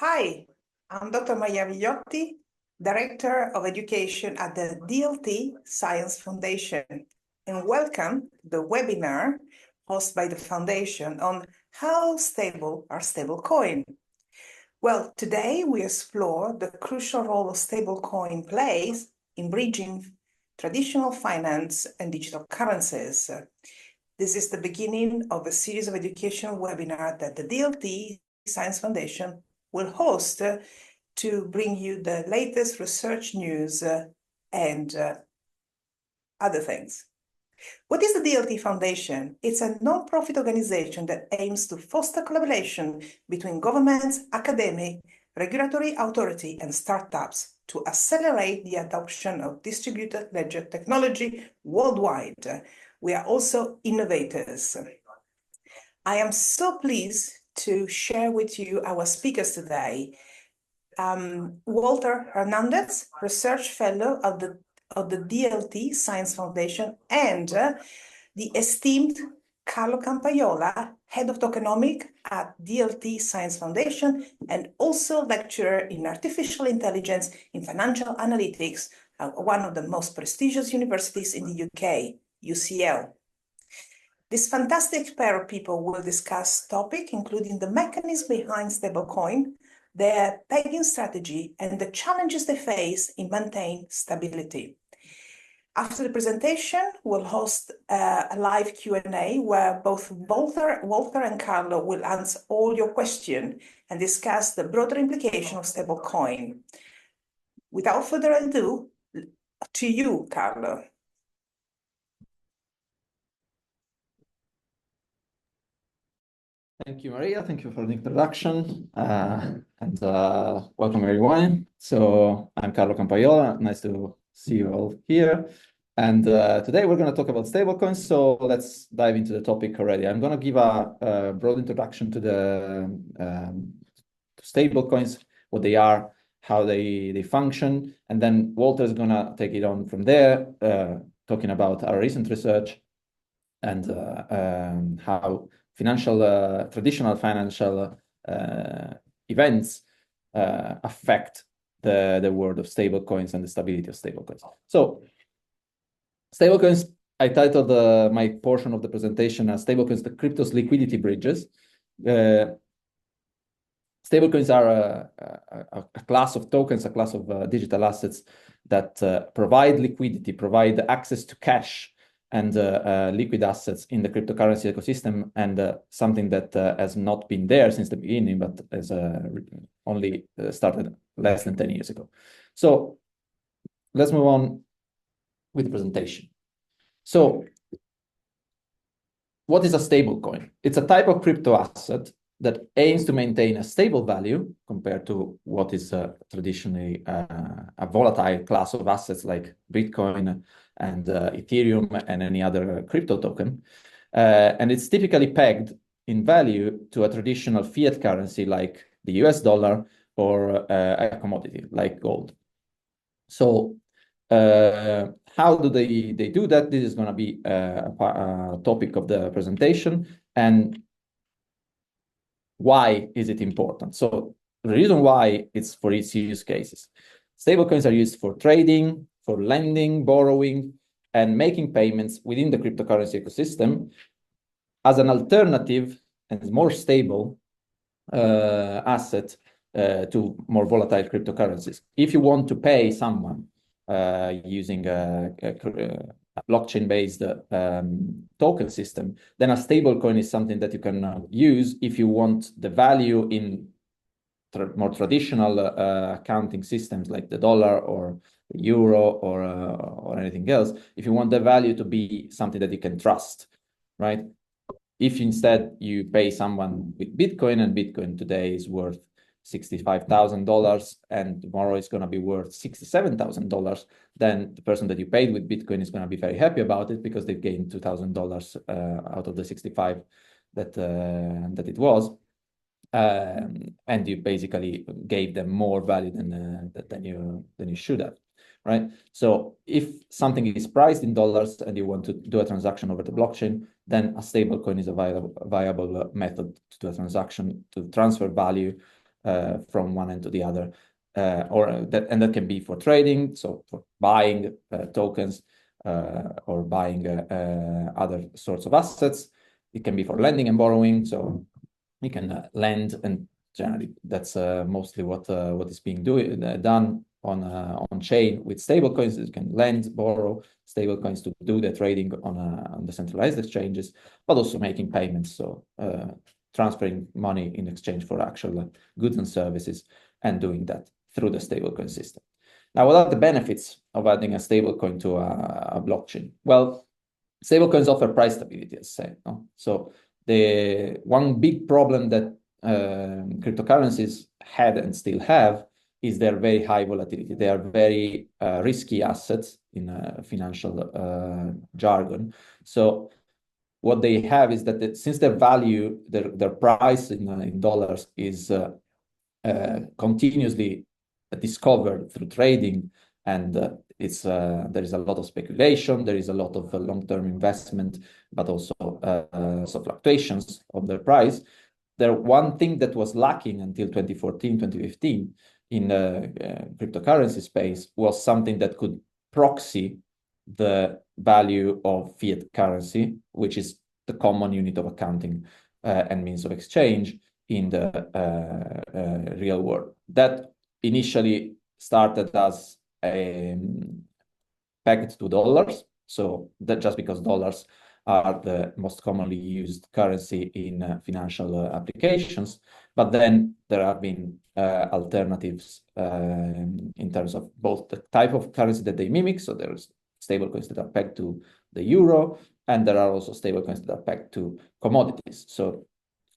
Hi, I'm Dr. Maria Vigliotti, Director of Education at the DLT Science Foundation, and welcome to the webinar hosted by the Foundation on how stable are stablecoin. Well, today we explore the crucial role stablecoin plays in bridging traditional finance and digital currencies. This is the beginning of a series of educational webinars that the DLT Science Foundation will host to bring you the latest research news and other things. What is the DLT Foundation? It's a non-profit organization that aims to foster collaboration between governments, academic, regulatory authority, and startups to accelerate the adoption of distributed ledger technology worldwide. We are also innovators. I am so pleased to share with you our speakers today. Walter Hernandez, Research Fellow of the DLT Science Foundation, and the esteemed Carlo Campajola, Head of Tokenomics at DLT Science Foundation, and also lecturer in artificial intelligence in financial analytics at one of the most prestigious universities in the UK, UCL. This fantastic pair of people will discuss topics including the mechanism behind stablecoin, their pegging strategy, and the challenges they face in maintaining stability. After the presentation, we'll host a live Q&A where both Walter and Carlo will answer all your questions and discuss the broader implication of stablecoin. Without further ado, to you, Carlo. Thank you, Maria. Thank you for the introduction and welcome everyone. So I'm Carlo Campajola. Nice to see you all here. And today we're going to talk about stablecoins. So let's dive into the topic already. I'm going to give a broad introduction to the stablecoins, what they are, how they function, and then Walter is going to take it on from there, talking about our recent research and how traditional financial events affect the world of stablecoins and the stability of stablecoins. So stablecoins, I titled my portion of the presentation as Stablecoins, the crypto's liquidity bridges. Stablecoins are a class of tokens, a class of digital assets that provide liquidity, provide access to cash and liquid assets in the cryptocurrency ecosystem, and something that has not been there since the beginning, but has only started less than 10 years ago. So let's move on with the presentation. So what is a stablecoin? It's a type of crypto asset that aims to maintain a stable value compared to what is traditionally a volatile class of assets like Bitcoin and Ethereum and any other crypto token. And it's typically pegged in value to a traditional fiat currency like the US dollar or a commodity like gold. So how do they do that? This is going to be a topic of the presentation. And why is it important? So the reason why it's for its use cases. Stablecoins are used for trading, for lending, borrowing, and making payments within the cryptocurrency ecosystem as an alternative and more stable asset to more volatile cryptocurrencies. If you want to pay someone using a blockchain-based token system, then a stablecoin is something that you can use if you want the value in more traditional accounting systems like the dollar or the euro or anything else. If you want the value to be something that you can trust, right? If instead you pay someone with Bitcoin, and Bitcoin today is worth $65,000 and tomorrow it's going to be worth $67,000, then the person that you paid with Bitcoin is going to be very happy about it because they gained $2,000 out of the 65 that it was, and you basically gave them more value than you should have, right? So if something is priced in dollars and you want to do a transaction over the blockchain, then a stablecoin is a viable method to do a transaction to transfer value from one end to the other, and that can be for trading, so for buying tokens or buying other sorts of assets. It can be for lending and borrowing, so you can lend, and generally that's mostly what is being done on chain with stablecoins. You can lend, borrow stablecoins to do the trading on the centralized exchanges, but also making payments, so transferring money in exchange for actual goods and services, and doing that through the stablecoin system. Now, what are the benefits of adding a stablecoin to a blockchain? Well, stablecoins offer price stability, as I said. No? So the one big problem that cryptocurrencies had and still have is their very high volatility. They are very risky assets in financial jargon. So what they have is that since their value, their price in dollars is continuously discovered through trading, and there is a lot of speculation, there is a lot of long-term investment, but also some fluctuations of the price. One thing that was lacking until 2014, 2015 in the cryptocurrency space was something that could proxy the value of fiat currency, which is the common unit of accounting and means of exchange in the real world. That initially started as pegged to dollars, so that just because dollars are the most commonly used currency in financial applications, but then there have been alternatives in terms of both the type of currency that they mimic. So there's stablecoins that are pegged to the euro, and there are also stablecoins that are pegged to commodities. So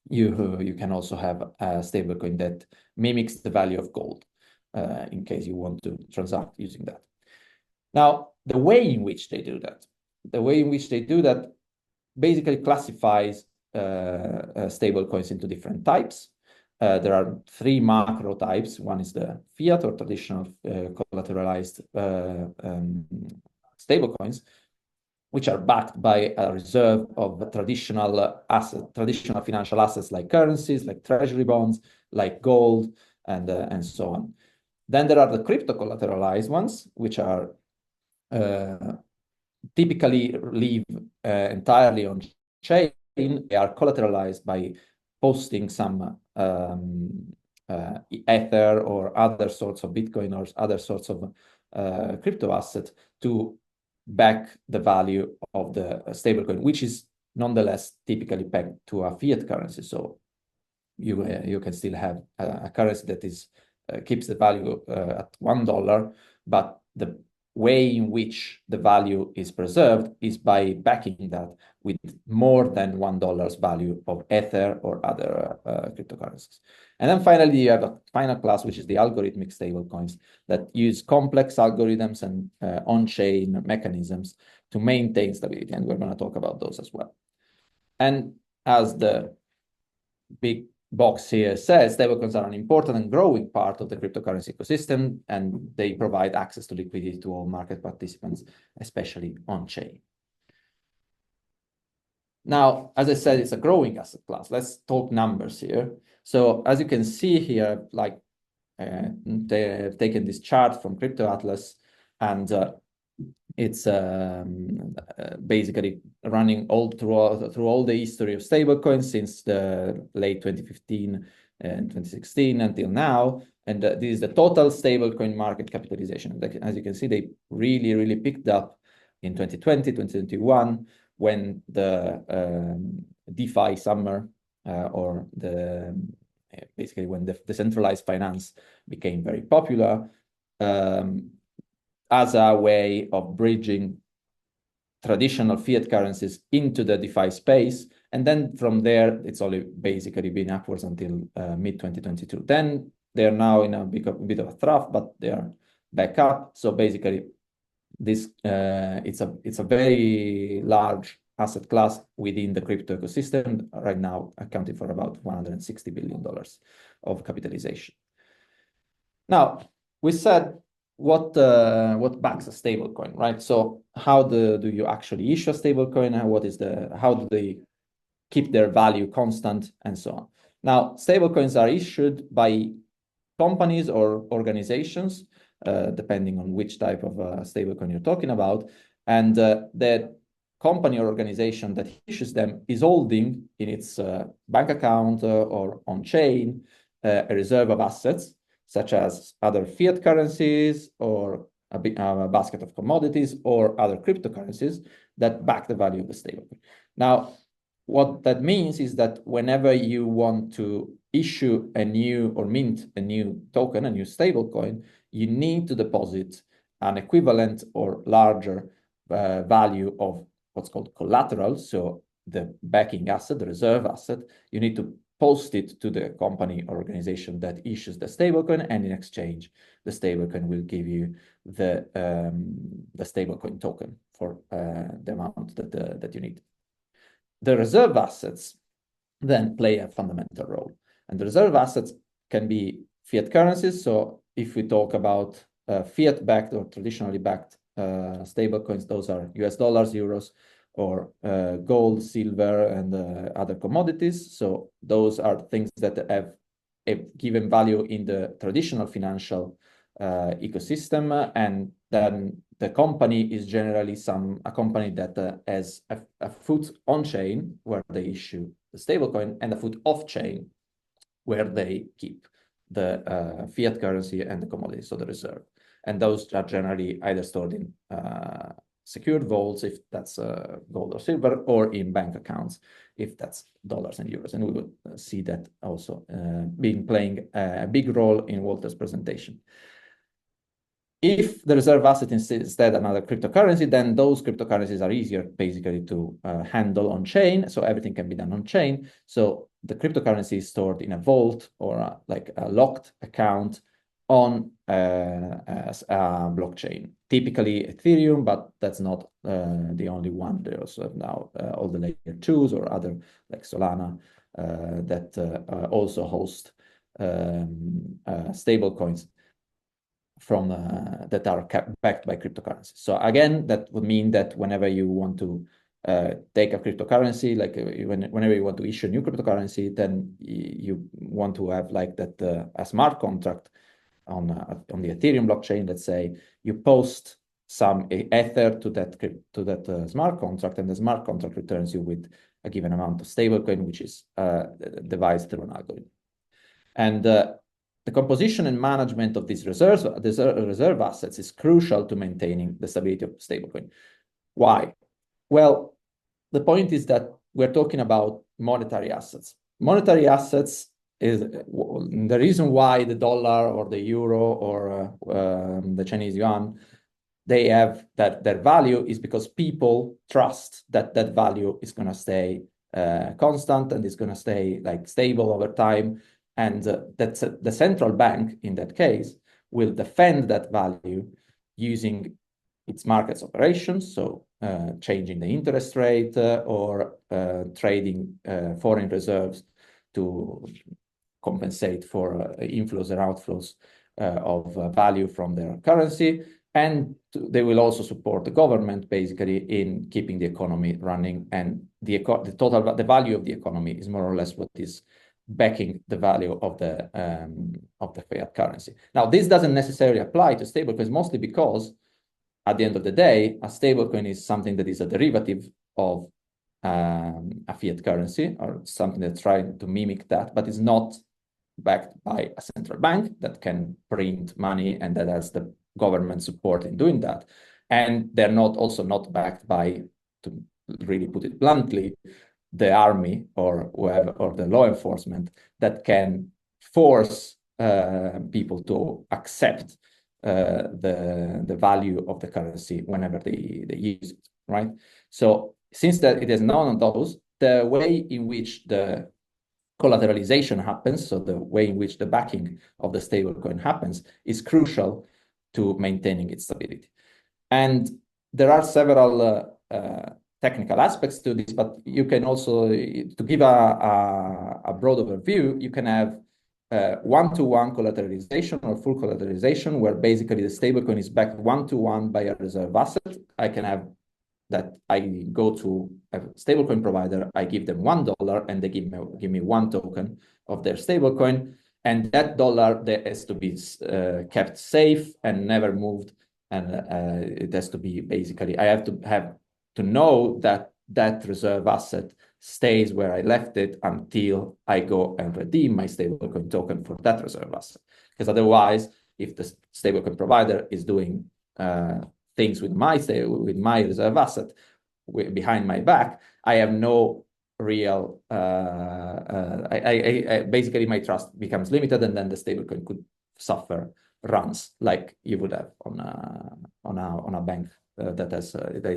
you can also have a stablecoin that mimics the value of gold in case you want to transact using that. Now, the way in which they do that basically classifies stablecoins into different types. There are three macro types. One is the fiat or traditional collateralized stablecoins, which are backed by a reserve of traditional financial assets like currencies, like treasury bonds, like gold, and so on. Then there are the crypto collateralized ones, which are typically live entirely on chain. They are collateralized by posting some Ether or other sorts of Bitcoin or other sorts of crypto asset to back the value of the stablecoin, which is nonetheless typically pegged to a fiat currency. So you can still have a currency that is keeps the value at $1, but the way in which the value is preserved is by backing that with more than $1 value of Ether or other cryptocurrencies. And then finally, you have a final class, which is the algorithmic stablecoins that use complex algorithms and on-chain mechanisms to maintain stability. And we're going to talk about those as well. And as the big box here says, stablecoins are an important and growing part of the cryptocurrency ecosystem, and they provide access to liquidity to all market participants, especially on-chain. Now, as I said, it's a growing asset class. Let's talk numbers here. So as you can see here, like they've taken this chart from Crypto Atlas, and it's basically running through all the history of stablecoins since the late 2015 and 2016 until now. And this is the total stablecoin market capitalization. As you can see, they really picked up in 2020, 2021, when the DeFi summer or basically when the decentralized finance became very popular. As a way of bridging traditional fiat currencies into the DeFi space. And then from there, it's only basically been upwards until mid-2022. Then they're now in a bit of a trough, but they are back up. So basically, this it's a very large asset class within the crypto ecosystem, right now accounting for about $160 billion of capitalization. Now, we said, what backs a stablecoin, right? So how do you actually issue a stablecoin? How do they keep their value constant, and so on? Now, stablecoins are issued by companies or organizations, depending on which type of stablecoin you're talking about. And the company or organization that issues them is holding in its bank account or on-chain a reserve of assets, such as other fiat currencies or a basket of commodities or other cryptocurrencies that back the value of the stablecoin. Now, what that means is that whenever you want to issue a new or mint a new token, a new stablecoin, you need to deposit an equivalent or larger value of what's called collateral. So the backing asset, the reserve asset, you need to post it to the company or organization that issues the stablecoin, and in exchange, the stablecoin will give you the stablecoin token for the amount that you need. The reserve assets then play a fundamental role. And the reserve assets can be fiat currencies. So if we talk about fiat-backed or traditionally backed stablecoins, those are US dollars, euros, or gold, silver, and other commodities. So those are things that have a given value in the traditional financial ecosystem, and then the company is generally a company that has a foot on chain where they issue the stablecoin and a foot off chain where they keep the fiat currency and the commodity, so the reserve. And those are generally either stored in secured vaults, if that's gold or silver, or in bank accounts, if that's dollars and euros. And we will see that also playing a big role in Walter's presentation. If the reserve asset is instead another cryptocurrency, then those cryptocurrencies are easier basically to handle on chain. So everything can be done on chain. So the cryptocurrency is stored in a vault or like a locked account on a blockchain, typically Ethereum, but that's not the only one. They also have now all the layer 2s or other like Solana that also host stable coins from that are backed by cryptocurrencies. So again, that would mean that whenever you want to take a cryptocurrency, like whenever you want to issue a new cryptocurrency, then you want to have like that a smart contract on the Ethereum blockchain. Let's say you post some Ether to that smart contract, and the smart contract returns you with a given amount of stablecoin, which is devised through an algorithm. And the composition and management of these reserve assets is crucial to maintaining the stability of stablecoin. Why? Well, the point is that we're talking about monetary assets. Monetary assets is the reason why the dollar or the euro or the Chinese yuan, they have that their value is because people trust that that value is going to stay constant and is going to stay like stable over time. And that's the central bank in that case will defend that value using its markets operations, so changing the interest rate or trading foreign reserves to compensate for inflows and outflows of value from their currency. And they will also support the government basically in keeping the economy running, and the value of the economy is more or less what is backing the value of the fiat currency. Now, this doesn't necessarily apply to stablecoins, mostly because at the end of the day, a stablecoin is something that is a derivative of a fiat currency or something that's trying to mimic that, but is not backed by a central bank that can print money and that has the government support in doing that. And they're also not backed by, to really put it bluntly, the army or whoever, or the law enforcement that can force people to accept the value of the currency whenever they use it, right? So since that it is none of those, the way in which the collateralization happens, so the way in which the backing of the stablecoin happens, is crucial to maintaining its stability. And there are several technical aspects to this, but you can also, to give a broad overview, you can have one-to-one collateralization or full collateralization, where basically the stablecoin is backed one-to-one by a reserve asset. I can have that I go to a stablecoin provider, I give them $1, and they give me one token of their stablecoin, and that dollar that has to be kept safe and never moved, and it has to be basically, I have to know that that reserve asset stays where I left it until I go and redeem my stablecoin token for that reserve asset. Because otherwise, if the stablecoin provider is doing things with my reserve asset behind my back, I have no real, basically my trust becomes limited, and then the stablecoin could suffer runs like you would have on a bank that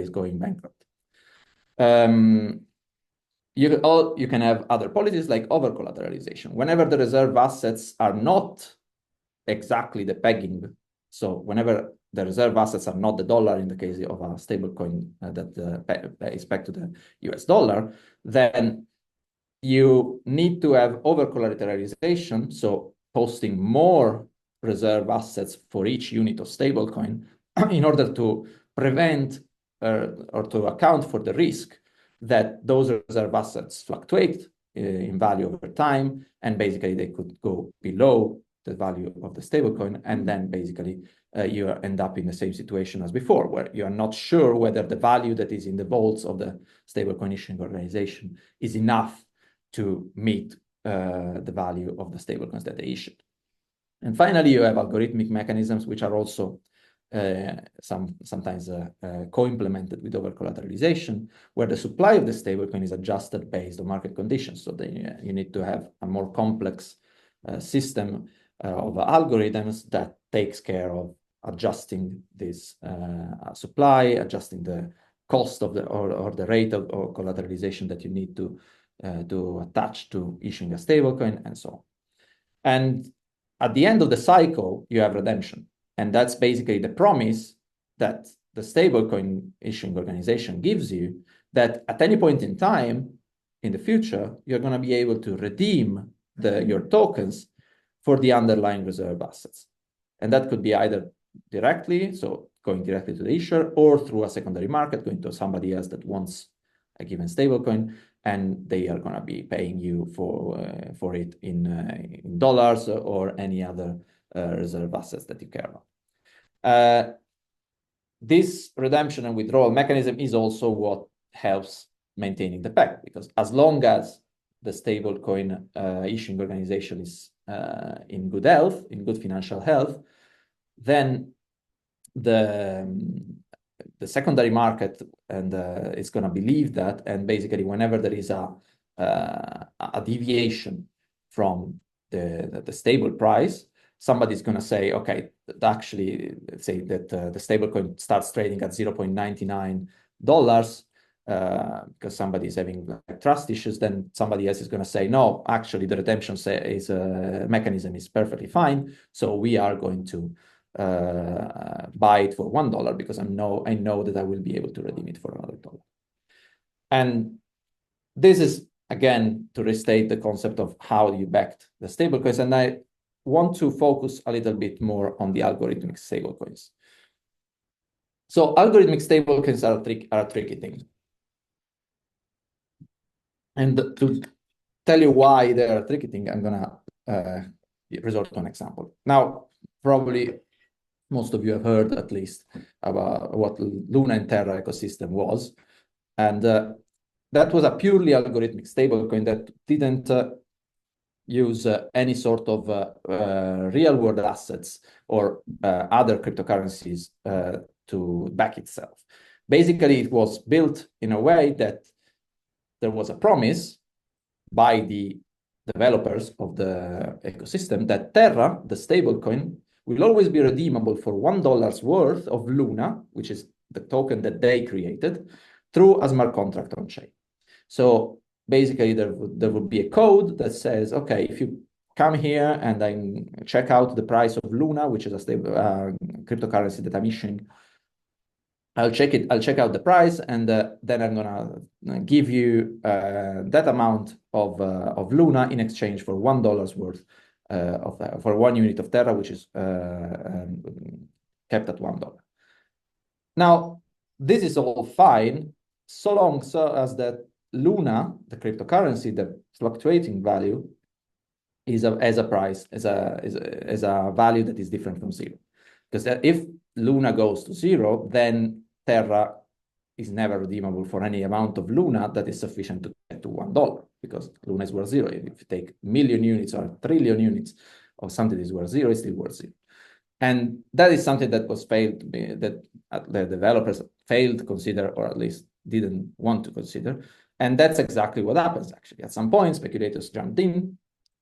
is going bankrupt. You can have other policies like over-collateralization. Whenever the reserve assets are not exactly the pegging, so whenever the reserve assets are not the dollar in the case of a stablecoin that is pegged to the US dollar, then you need to have over-collateralization, so posting more reserve assets for each unit of stablecoin in order to prevent or to account for the risk that those reserve assets fluctuate in value over time, and basically they could go below the value of the stablecoin, and then basically you end up in the same situation as before, where you are not sure whether the value that is in the vaults of the stablecoin issuing organization is enough to meet the value of the stablecoins that they issued. And finally, you have algorithmic mechanisms, which are also sometimes co-implemented with over-collateralization, where the supply of the stablecoin is adjusted based on market conditions. So then you need to have a more complex system of algorithms that takes care of adjusting this supply, adjusting the cost of or the rate of collateralization that you need to attach to issuing a stablecoin, and so on. And at the end of the cycle, you have redemption. And that's basically the promise that the stablecoin issuing organization gives you, that at any point in time in the future, you're going to be able to redeem your tokens for the underlying reserve assets. And that could be either directly, so going directly to the issuer, or through a secondary market, going to somebody else that wants a given stablecoin, and they are going to be paying you for it in dollars or any other reserve assets that you care about. This redemption and withdrawal mechanism is also what helps maintaining the peg, because as long as the stablecoin issuing organization is in good health, in good financial health, then the secondary market is going to believe that, and basically whenever there is a deviation from the stable price, somebody's going to say, okay, actually, let's say that the stablecoin starts trading at $0.99 because somebody is having trust issues, then somebody else is going to say, no, actually the redemption mechanism is perfectly fine, so we are going to buy it for $1 because I know that I will be able to redeem it for another $1. And this is, again, to restate the concept of how you backed the stablecoins. And I want to focus a little bit more on the algorithmic stablecoins. So algorithmic stablecoins are a tricky thing. And to tell you why they're a tricky thing, I'm going to resort to an example. Now, probably most of you have heard at least about what Luna and Terra ecosystem was. And that was a purely algorithmic stablecoin that didn't use any sort of real world assets or other cryptocurrencies to back itself. Basically, it was built in a way that there was a promise by the developers of the ecosystem that Terra, the stablecoin, will always be redeemable for $1 worth of Luna, which is the token that they created, through a smart contract on chain. So basically, there would be a code that says, okay, if you come here and I check out the price of Luna, which is a stable cryptocurrency that I'm issuing, I'll check out the price, and then I'm gonna give you that amount of Luna in exchange for $1 worth for 1 unit of Terra, which is kept at $1. Now, this is all fine, so long as that Luna, the cryptocurrency, the fluctuating value, as a price, as a value that is different from zero. Because if Luna goes to zero, then Terra is never redeemable for any amount of Luna that is sufficient to get to $1, because Luna is worth zero. If you take 1 million units or 1 trillion units of something that is worth zero, it's still worth zero. And that is something that was failed to be, that the developers failed to consider, or at least didn't want to consider. And that's exactly what happens, actually. At some point, speculators jumped in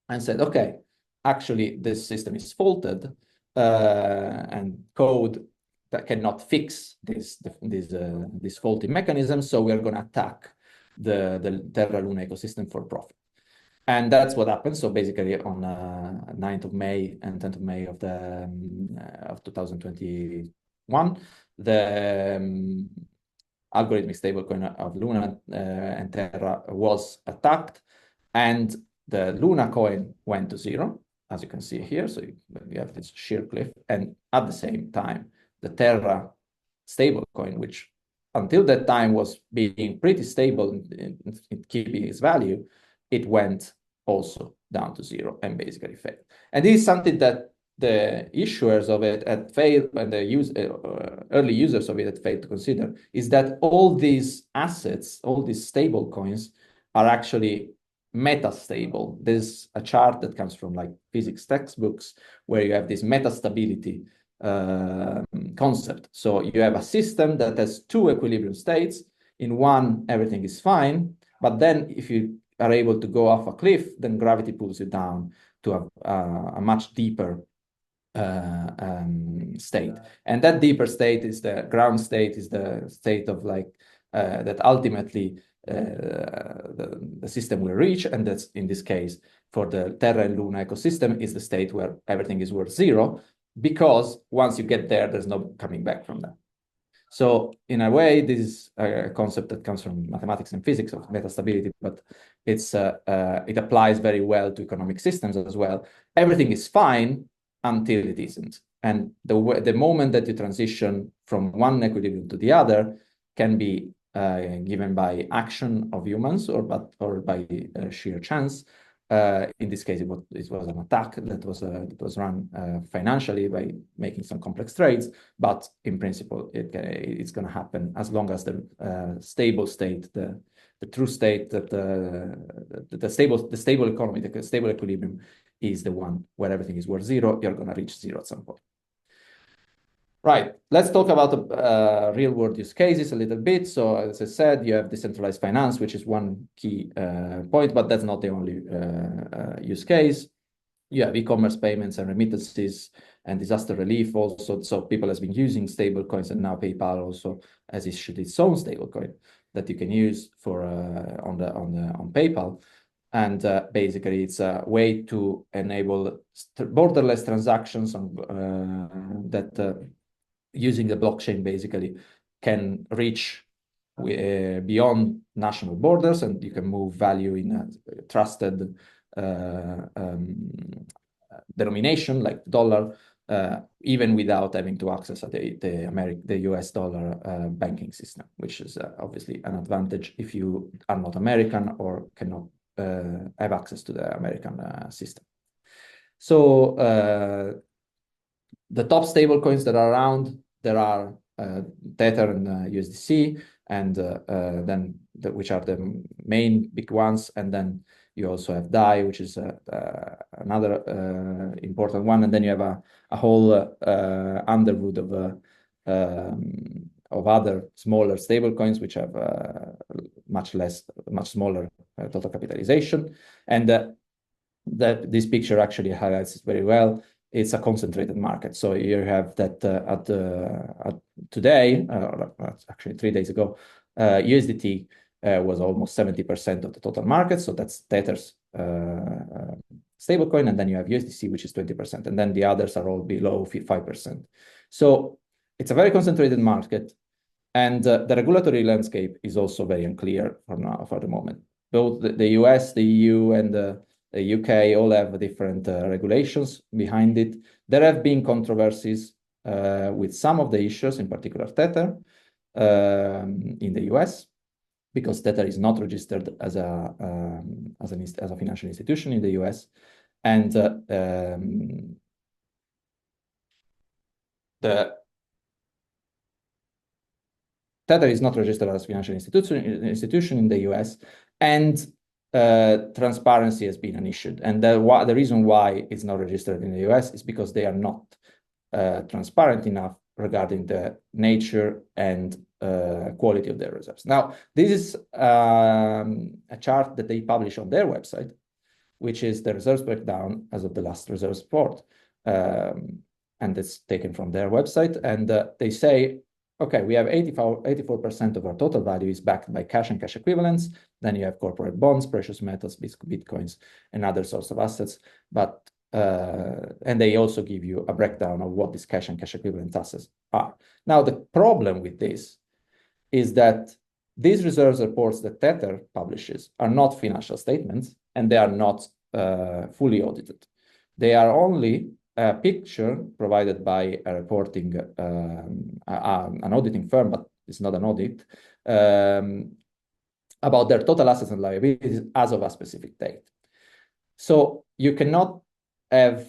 and said, okay, actually, this system is faulted, and code that cannot fix this faulty mechanism, so we're going to attack the Terra-Luna ecosystem for profit. And that's what happened. So basically on 9th of May and 10th of May of 2021, the algorithmic stablecoin of Luna and Terra was attacked, and the Luna coin went to zero, as you can see here. So you have this sheer cliff. And at the same time, the Terra stablecoin, which until that time was being pretty stable in keeping its value, it went also down to zero and basically failed. And this is something that the issuers of it had failed, and the early users of it had failed to consider, is that all these assets, all these stable coins, are actually meta-stable. There's a chart that comes from like physics textbooks where you have this meta-stability concept. So you have a system that has two equilibrium states. In one, everything is fine, but then if you are able to go off a cliff, then gravity pulls you down to a much deeper state. And that deeper state is the ground state, is the state of like that ultimately the system will reach. And that's, in this case, for the Terra and Luna ecosystem, is the state where everything is worth zero, because once you get there, there's no coming back from that. So in a way, this is a concept that comes from mathematics and physics of metastability, but it applies very well to economic systems as well. Everything is fine until it isn't. And the moment that you transition from one equilibrium to the other can be given by action of humans or by sheer chance. In this case, it was an attack that was run financially by making some complex trades, but in principle, it's going to happen as long as the stable state, the true state, that the stable economy, the stable equilibrium is the one where everything is worth zero. You're going to reach zero at some point. Right, let's talk about the real-world use cases a little bit. So as I said, you have decentralized finance, which is one key point, but that's not the only use case. You have e-commerce payments and remittances and disaster relief also. So people have been using stable coins, and now PayPal also has issued its own stable coin that you can use for on PayPal. And basically, it's a way to enable borderless transactions that using the blockchain basically can reach beyond national borders, and you can move value in a trusted denomination like dollar, even without having to access the US dollar banking system, which is obviously an advantage if you are not American or cannot have access to the American system. So the top stable coins that are around, there are Tether and USDC, and then which are the main big ones. And then you also have DAI, which is another important one. And then you have a whole underwood of other smaller stable coins, which have much smaller total capitalization. And this picture actually highlights it very well. It's a concentrated market. So you have that today, actually 3 days ago, USDT was almost 70% of the total market. So that's Tether's stablecoin. And then you have USDC, which is 20%. And then the others are all below 5%. So it's a very concentrated market. And the regulatory landscape is also very unclear for the moment. Both the US, the EU, and the UK all have different regulations behind it. There have been controversies with some of the issues, in particular Tether, in the US, because Tether is not registered as a financial institution in the US. And the Tether is not registered as a financial institution in the US, and transparency has been an issue. And the reason why it's not registered in the US is because they are not transparent enough regarding the nature and quality of their reserves. Now, this is a chart that they publish on their website, which is the reserves breakdown as of the last reserves report. And it's taken from their website. And they say, okay, we have 84% of our total value is backed by cash and cash equivalents. Then you have corporate bonds, precious metals, bitcoins, and other sorts of assets. But and they also give you a breakdown of what these cash and cash equivalent assets are. Now, the problem with this is that these reserves reports that Tether publishes are not financial statements, and they are not fully audited. They are only a picture provided by a reporting, an auditing firm, but it's not an audit, about their total assets and liabilities as of a specific date. So you cannot have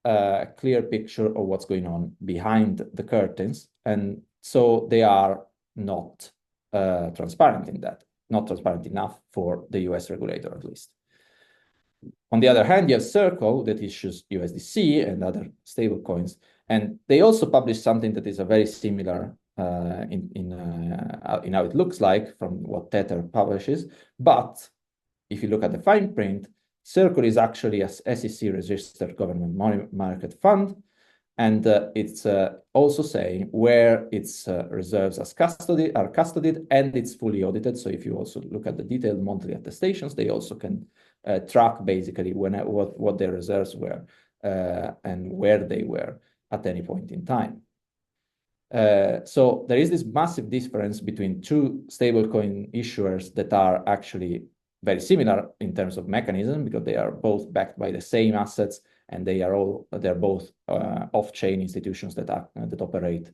a clear picture of what's going on behind the curtains, and so they are not transparent in that, not transparent enough for the US regulator at least. On the other hand, you have Circle that issues USDC and other stable coins, and they also publish something that is a very similar in how it looks like from what Tether publishes. But if you look at the fine print, Circle is actually a SEC-registered government money market fund, and it's also saying where its reserves are custodied, and it's fully audited. So if you also look at the detailed monthly attestations, they also can track basically what their reserves were and where they were at any point in time. So there is this massive difference between two stablecoin issuers that are actually very similar in terms of mechanism, because they are both backed by the same assets, and they're both off-chain institutions that operate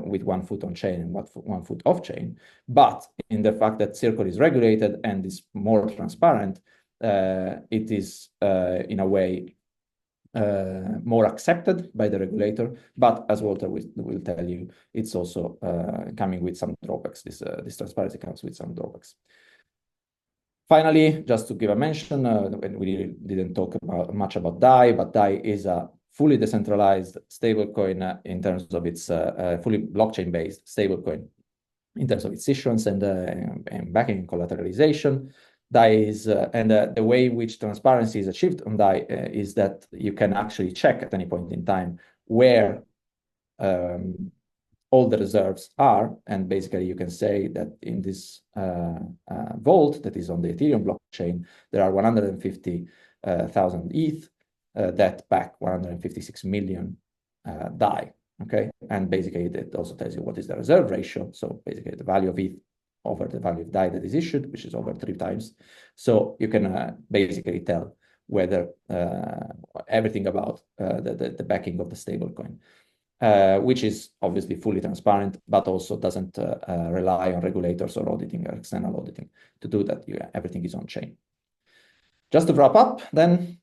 with 1 foot on chain and 1 foot off chain. But in the fact that Circle is regulated and is more transparent, it is in a way more accepted by the regulator. But as Walter will tell you, it's also coming with some drawbacks. This transparency comes with some drawbacks. Finally, just to give a mention, we didn't talk much about DAI, but DAI is a fully decentralized stablecoin in terms of its fully blockchain-based stablecoin in terms of its issuance and backing collateralization. DAI is, and the way in which transparency is achieved on DAI is that you can actually check at any point in time where all the reserves are, and basically you can say that in this vault that is on the Ethereum blockchain, there are 150,000 ETH that back 156 million DAI, okay? And basically it also tells you what is the reserve ratio, so basically the value of ETH over the value of DAI that is issued, which is over 3 times. So you can basically tell whether everything about the backing of the stablecoin. Which is obviously fully transparent, but also doesn't rely on regulators or auditing or external auditing to do that. Everything is on chain. Just to wrap up, then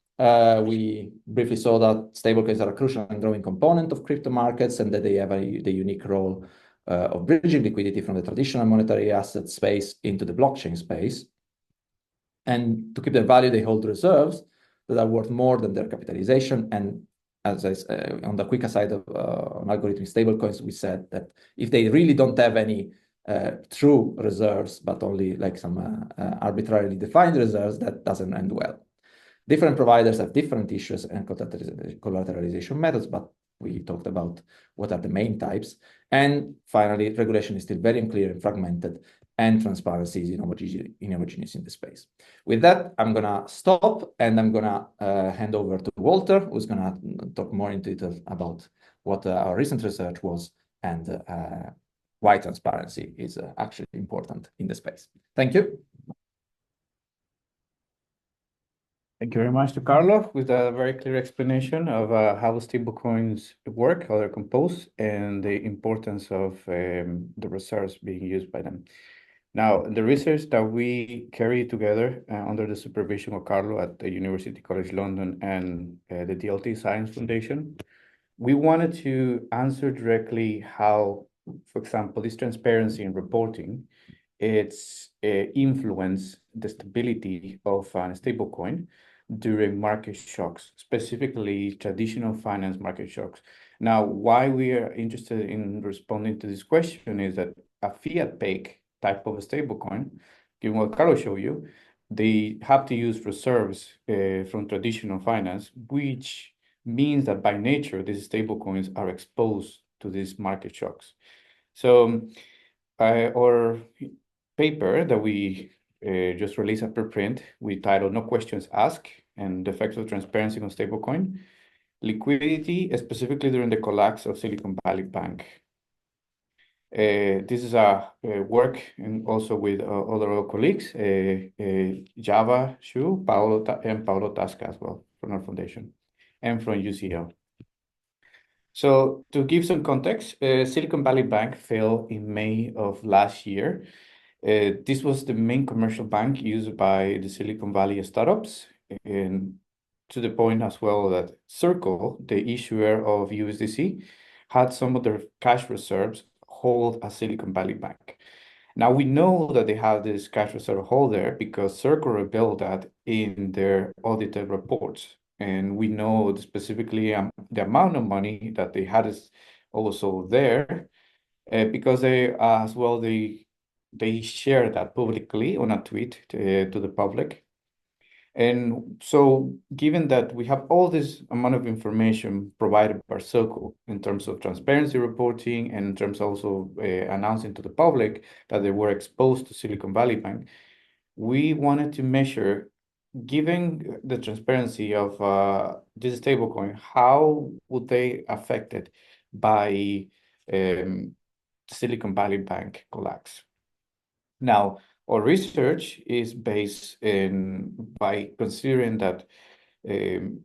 we briefly saw that stablecoins are a crucial and growing component of crypto markets, and that they have the unique role of bridging liquidity from the traditional monetary asset space into the blockchain space. And to keep their value, they hold reserves that are worth more than their capitalization. And as on the quicker side of on algorithmic stablecoins, we said that if they really don't have any true reserves, but only like some arbitrarily defined reserves, that doesn't end well. Different providers have different issues and collateralization methods, but we talked about what are the main types. And finally, regulation is still very unclear and fragmented, and transparency is inhomogeneous in the space. With that, I'm gonna stop, and I'm gonna hand over to Walter, who's gonna talk more in detail about what our recent research was and why transparency is actually important in the space. Thank you. Thank you very much to Carlo with a very clear explanation of how stablecoins work, how they're composed, and the importance of the reserves being used by them. Now, the research that we carry together under the supervision of Carlo at the University College London and the DLT Science Foundation, we wanted to answer directly how, for example, this transparency in reporting, it's influence the stability of a stablecoin during market shocks, specifically traditional finance market shocks. Now, why we are interested in responding to this question is that a fiat-peg type of a stablecoin, given what Carlos showed you, they have to use reserves from traditional finance, which means that by nature, these stablecoins are exposed to these market shocks. So our paper that we just released a preprint, we titled No Questions Asked and the Effects of Transparency on Stablecoin, Liquidity, specifically during the collapse of Silicon Valley Bank. This is a work and also with other colleagues, Jiahua Xu, and Paolo Tasca as well from our foundation and from UCL. So to give some context, Silicon Valley Bank fell in May of last year. This was the main commercial bank used by the Silicon Valley startups, and to the point as well that Circle, the issuer of USDC, had some of their cash reserves hold at Silicon Valley Bank. Now we know that they have this cash reserve hold there because Circle revealed that in their audited reports. And we know specifically the amount of money that they had is also there because they as well they share that publicly on a tweet to the public. And so given that we have all this amount of information provided by Circle in terms of transparency reporting and in terms also announcing to the public that they were exposed to Silicon Valley Bank, we wanted to measure, given the transparency of this stablecoin, how would they affected by Silicon Valley Bank collapse? Now, our research is based by considering that in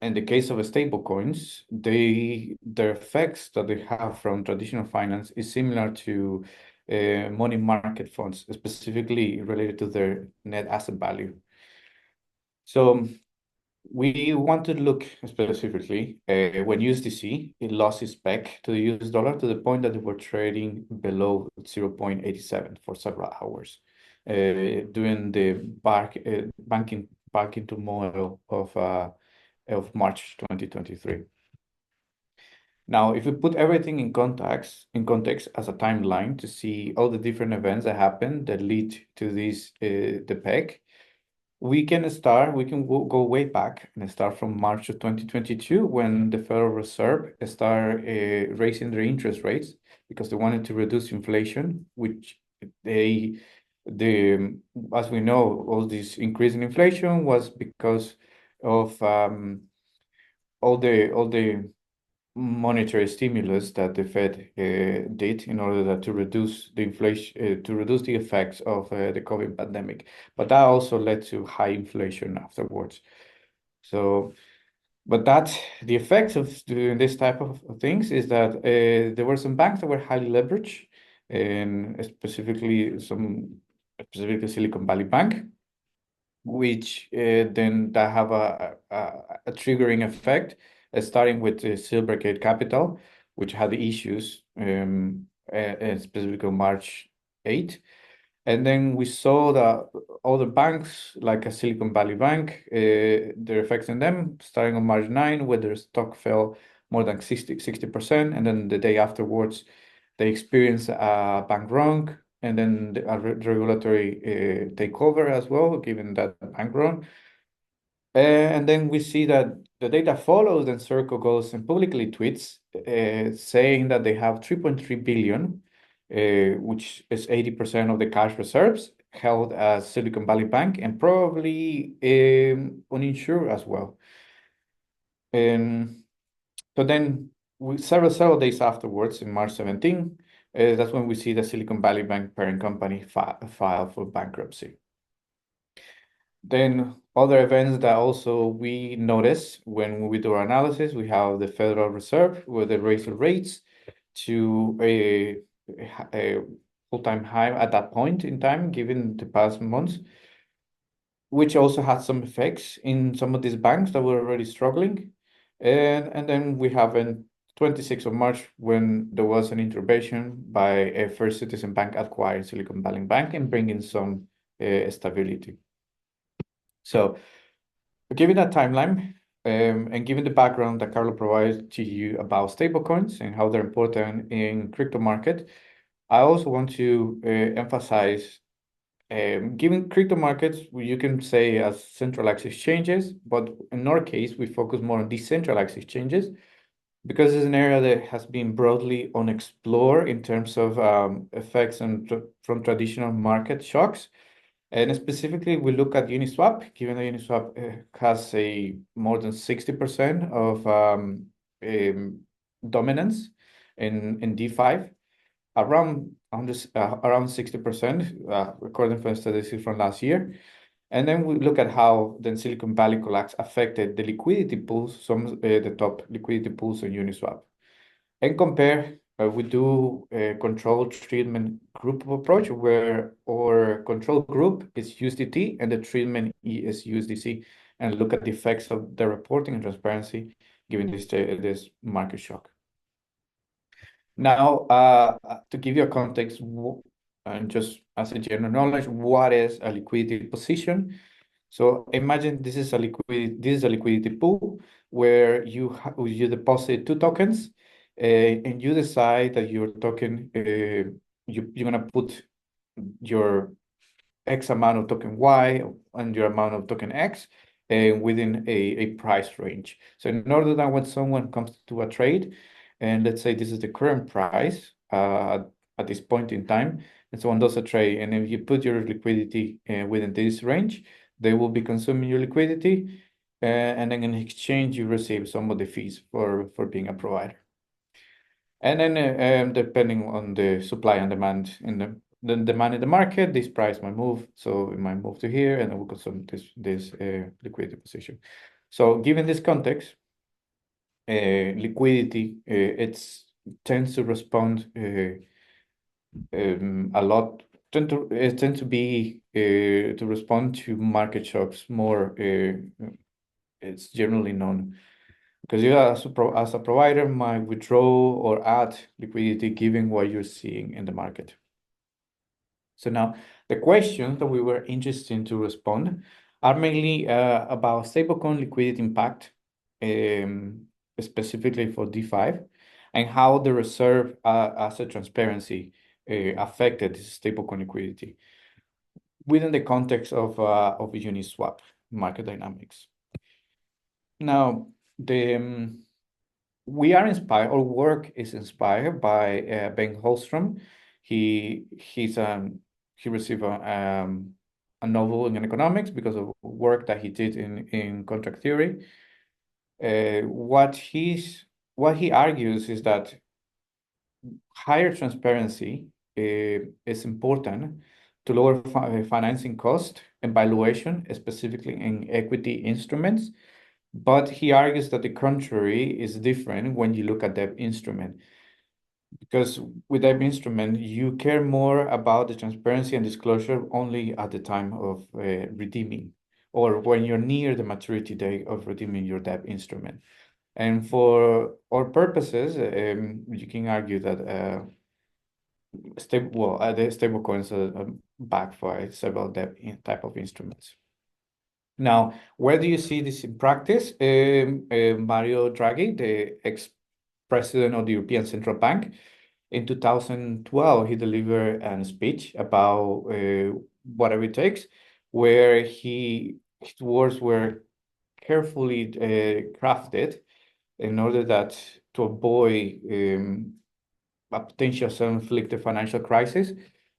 the case of stablecoins, their effects that they have from traditional finance is similar to money market funds, specifically related to their net asset value. So we want to look specifically when USDC, it lost its peg to the US dollar to the point that they were trading below 0.87 for several hours during the banking turmoil of March 2023. Now, if we put everything in context as a timeline to see all the different events that happened that lead to this the peg, we can go way back and start from March of 2022 when the Federal Reserve started raising their interest rates because they wanted to reduce inflation, which as we know, all this increase in inflation was because of all the monetary stimulus that the Fed did in order to reduce the inflation, to reduce the effects of the COVID pandemic. But that also led to high inflation afterwards. So, but the effects of doing this type of things is that there were some banks that were highly leveraged, and specifically Silicon Valley Bank, which then that have a triggering effect, starting with Silvergate Capital, which had issues specifically on March 8. And then we saw that other banks, like a Silicon Valley Bank, their effects on them, starting on March 9, where their stock fell more than 60%. And then the day afterwards, they experienced a bank run and then a regulatory takeover as well, given that bank run. And then we see that the data follows, then Circle goes and publicly tweets saying that they have 3.3 billion, which is 80% of the cash reserves held at Silicon Valley Bank and probably uninsured as well. And so then several days afterwards, in March 17, that's when we see the Silicon Valley Bank parent company file for bankruptcy. Then other events that also we notice when we do our analysis, we have the Federal Reserve where they raise the rates to all-time high at that point in time, given the past months, which also had some effects in some of these banks that were already struggling. And then we have in 26th of March when there was an intervention by a First Citizen Bank acquired Silicon Valley Bank and bringing some stability. So given that timeline, and given the background that Carlo provided to you about stablecoins and how they're important in crypto market, I also want to emphasize, given crypto markets, you can say as centralized exchanges, but in our case, we focus more on decentralized exchanges because it's an area that has been broadly unexplored in terms of effects from traditional market shocks. And specifically, we look at Uniswap, given that Uniswap has a more than 60% of dominance in DeFi, around 60%, according to statistics from last year. And then we look at how then Silicon Valley collapse affected the liquidity pools, some the top liquidity pools on Uniswap. And compare, we do a control treatment group approach where our control group is USDT and the treatment is USDC, and look at the effects of the reporting and transparency given this market shock. Now, to give you a context, and just as a general knowledge, what is a liquidity position? So imagine this is a liquidity pool where you deposit 2 tokens, and you decide that your token you're gonna put your X amount of token Y and your amount of token X within a price range. So in order that when someone comes to a trade, and let's say this is the current price at this point in time, and someone does a trade, and if you put your liquidity within this range, they will be consuming your liquidity, and then in exchange you receive some of the fees for being a provider. And then depending on the supply and demand the demand in the market, this price might move. So it might move to here, and then we'll consume this liquidity position. So given this context, liquidity it tends to respond a lot. It tends to be to respond to market shocks more. It's generally known because you as a provider might withdraw or add liquidity given what you're seeing in the market. So now the questions that we were interested to respond are mainly about stablecoin liquidity impact, specifically for DeFi, and how the reserve asset transparency affected this stablecoin liquidity within the context of Uniswap market dynamics. Now, we are inspired, our work is inspired by Ben Holstrom. He received a Nobel in economics because of work that he did in contract theory. What he argues is that higher transparency is important to lower financing cost and valuation, specifically in equity instruments. But he argues that the contrary is different when you look at debt instrument. Because with debt instrument, you care more about the transparency and disclosure only at the time of redeeming, or when you're near the maturity date of redeeming your debt instrument. And for our purposes, you can argue that the stablecoins are backed by several debt type of instruments. Now, where do you see this in practice? Mario Draghi, the ex-president of the European Central Bank, in 2012, he delivered a speech about whatever it takes, where his words were carefully crafted in order that to avoid a potential self-inflicted financial crisis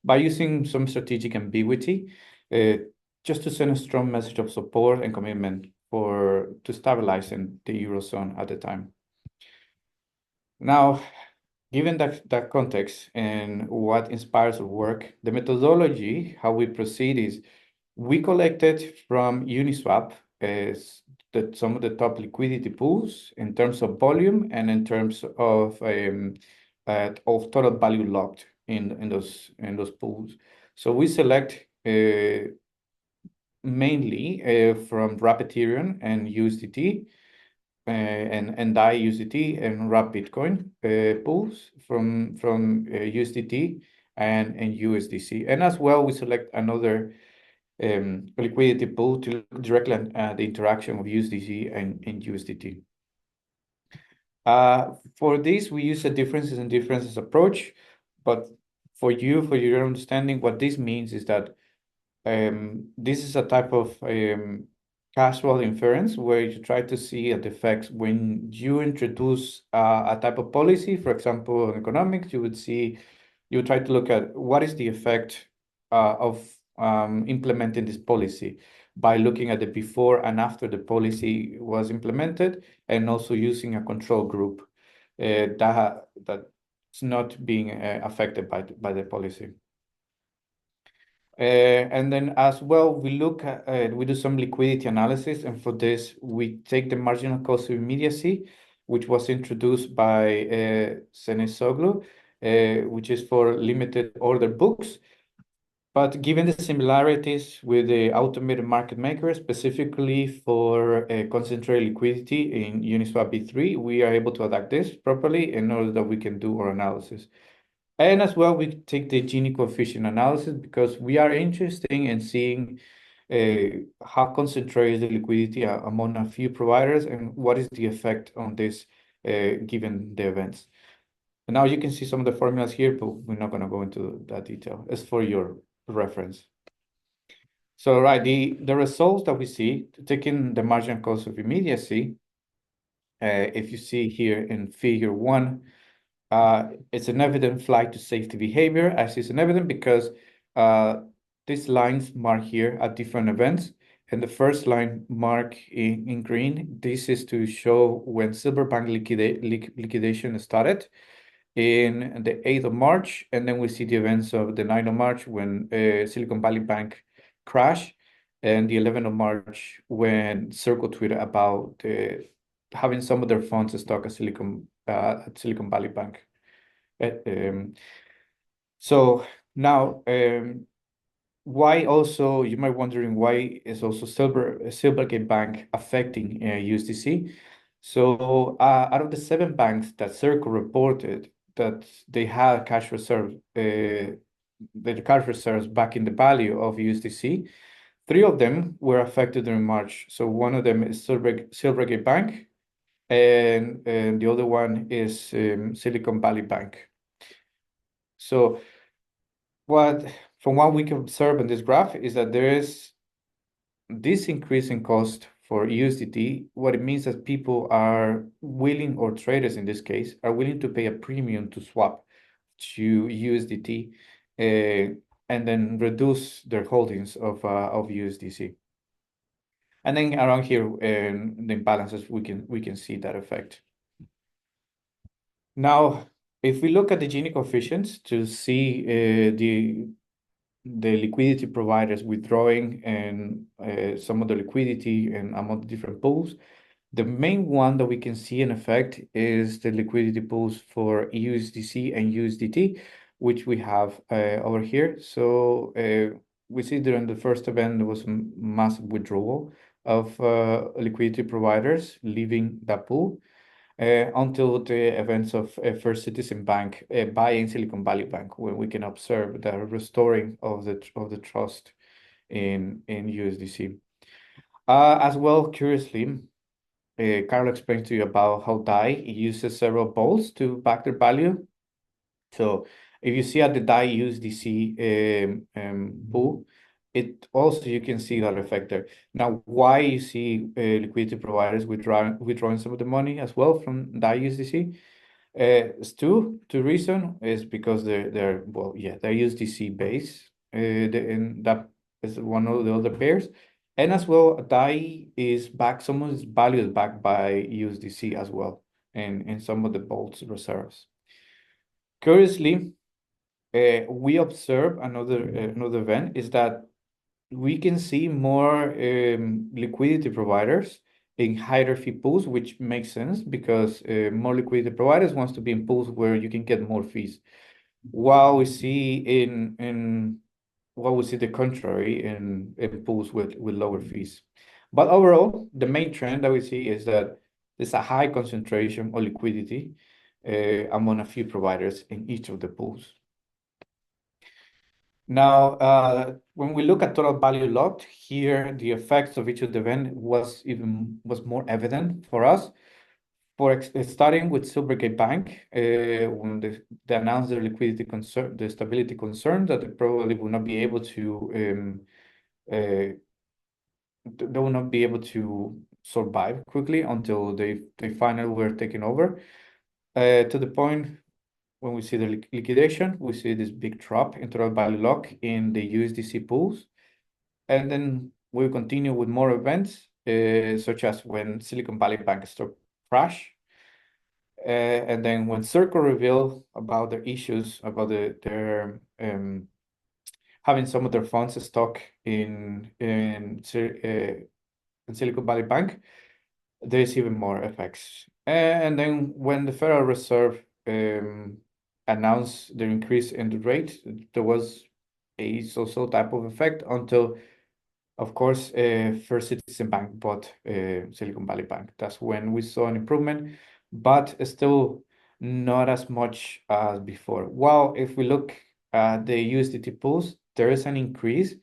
by using some strategic ambiguity, just to send a strong message of support and commitment to stabilizing the Eurozone at the time. Now, given that context and what inspires our work, the methodology, how we proceed is we collected from Uniswap some of the top liquidity pools in terms of volume and in terms of total value locked in those pools. So we select mainly from Wrap Ethereum and USDT and DAI USDT and Wrap Bitcoin pools from USDT and USDC. And as well, we select another liquidity pool to look directly at the interaction of USDC and USDT. For this, we use a differences approach, but for your understanding, what this means is that this is a type of casual inference where you try to see the effects when you introduce a type of policy. For example, in economics, you would try to look at what is the effect of implementing this policy by looking at the before and after the policy was implemented, and also using a control group that's not being affected by the policy. And then as well, we look at, we do some liquidity analysis, and for this, we take the marginal cost of immediacy, which was introduced by Senesoglu, which is for limited order books. But given the similarities with the automated market maker, specifically for concentrated liquidity in Uniswap V3, we are able to adapt this properly in order that we can do our analysis. And as well, we take the Gini coefficient analysis because we are interested in seeing how concentrated the liquidity among a few providers and what is the effect on this given the events. And now you can see some of the formulas here, but we're not going to go into that detail. It's for your reference. So, right, the results that we see, taking the marginal cost of immediacy, if you see here in figure 1, it's an evident flight to safety behavior, as is an evident because these lines mark here at different events. And the first line mark in green, this is to show when Silverbank liquidation started in the 8th of March. And then we see the events of the 9th of March when Silicon Valley Bank crashed, and the 11th of March when Circle tweeted about having some of their funds stuck at Silicon Valley Bank. So now, why also, you might be wondering, why is also Silvergate Bank affecting USDC? So out of the 7 banks that Circle reported that they had cash reserves, the cash reserves back in the value of USDC, 3 of them were affected during March. So one of them is Silvergate Bank, and the other one is Silicon Valley Bank. So from what we can observe in this graph is that there is this increase in cost for USDT. What it means that people are willing, or traders in this case, are willing to pay a premium to swap to USDT and then reduce their holdings of USDC. And then around here, the imbalances, we can see that effect. Now, if we look at the Gini coefficients to see the liquidity providers withdrawing and some of the liquidity and among the different pools, the main one that we can see an effect is the liquidity pools for USDC and USDT, which we have over here. So we see during the first event, there was a massive withdrawal of liquidity providers leaving that pool until the events of First Citizen Bank buying Silicon Valley Bank, where we can observe the restoring of the trust in USDC. As well, curiously, Carlo explained to you about how DAI uses several bolts to back their value. So if you see at the DAI USDC pool, it also, you can see that effect there. Now, why you see liquidity providers withdrawing some of the money as well from DAI USDC? It's two reasons. Is because they're USDC based, and that is one of the other pairs. And as well, DAI is backed, some of its value is backed by USDC as well, in some of the bolts reserves. Curiously, we observe another event is that we can see more liquidity providers in higher fee pools, which makes sense because more liquidity providers wants to be in pools where you can get more fees. while we see the contrary in pools with lower fees. But overall, the main trend that we see is that there's a high concentration of liquidity among a few providers in each of the pools. Now, when we look at total value locked, here the effects of each of the event was more evident for us. Starting with Silvergate Bank, when they announced their liquidity concern, the stability concern that they probably will not be able to they will not be able to survive quickly until they finally were taken over. To the point when we see the liquidation, we see this big drop in total value lock in the USDC pools. And then we continue with more events, such as when Silicon Valley Bank stock crash. And then when Circle revealed about their issues, about their having some of their funds stuck in Silicon Valley Bank, there's even more effects. And then when the Federal Reserve announced the increase in the rate, there was a so-so type of effect until, of course, First Citizen Bank bought Silicon Valley Bank. That's when we saw an improvement, but still not as much as before. Well, if we look at the USDT pools, there is an increase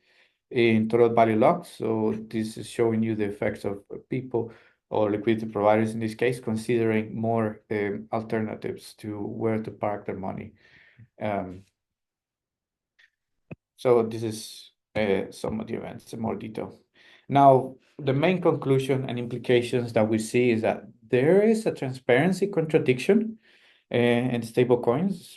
in total value locked. So this is showing you the effects of people or liquidity providers in this case, considering more alternatives to where to park their money. So this is some of the events in more detail. Now, the main conclusion and implications that we see is that there is a transparency contradiction in stablecoins.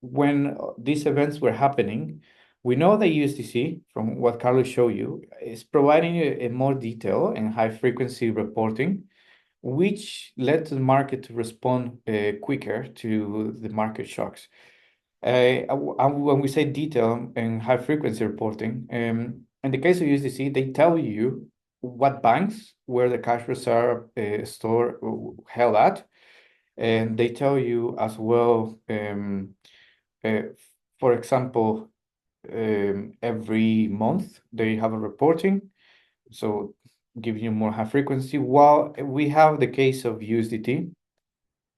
When these events were happening, we know that USDC, from what Carlos showed you, is providing a more detail and high frequency reporting, which led the market to respond quicker to the market shocks. When we say detail and high frequency reporting, in the case of USDC, they tell you what banks where the cash reserve store held at, and they tell you as well, for example, every month they have a reporting, so giving you more high frequency. While we have the case of USDT,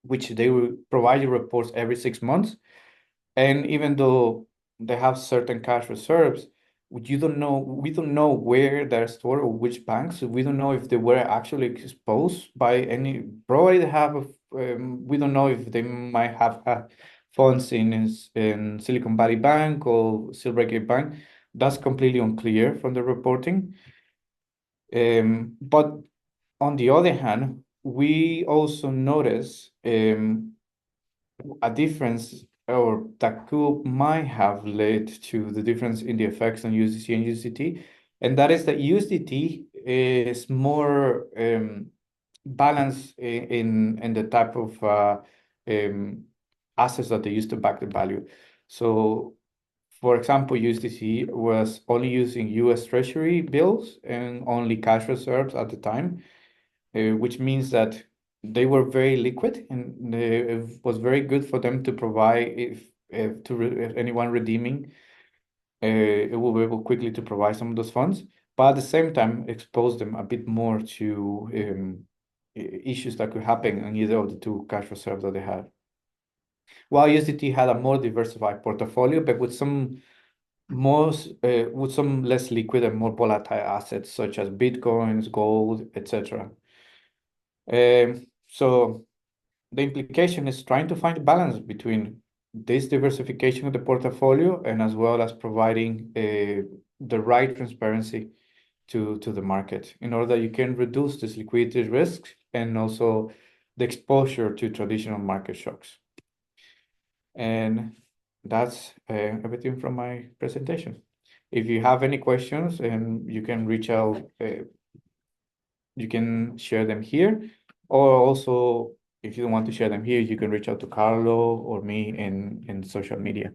which they will provide you reports every 6 months. And even though they have certain cash reserves, we don't know where they're stored or which banks. We don't know if they were actually exposed by any. Probably they have. We don't know if they might have funds in Silicon Valley Bank or Silvergate Bank. That's completely unclear from the reporting. But on the other hand, we also notice a difference, or that might have led to the difference in the effects on USDC and USDT, and that is that USDT is more balanced in the type of assets that they use to back the value. So, for example, USDC was only using US Treasury bills and only cash reserves at the time, which means that they were very liquid, and it was very good for them to provide if anyone redeeming, it will be able quickly to provide some of those funds, but at the same time expose them a bit more to issues that could happen on either of the two cash reserves that they had. While USDT had a more diversified portfolio, but with some less liquid and more volatile assets such as Bitcoins, gold, etc. So the implication is trying to find a balance between this diversification of the portfolio and as well as providing the right transparency to the market in order that you can reduce this liquidity risk and also the exposure to traditional market shocks. And that's everything from my presentation. If you have any questions, and you can reach out, you can share them here, or also if you don't want to share them here, you can reach out to Carlo or me in social media.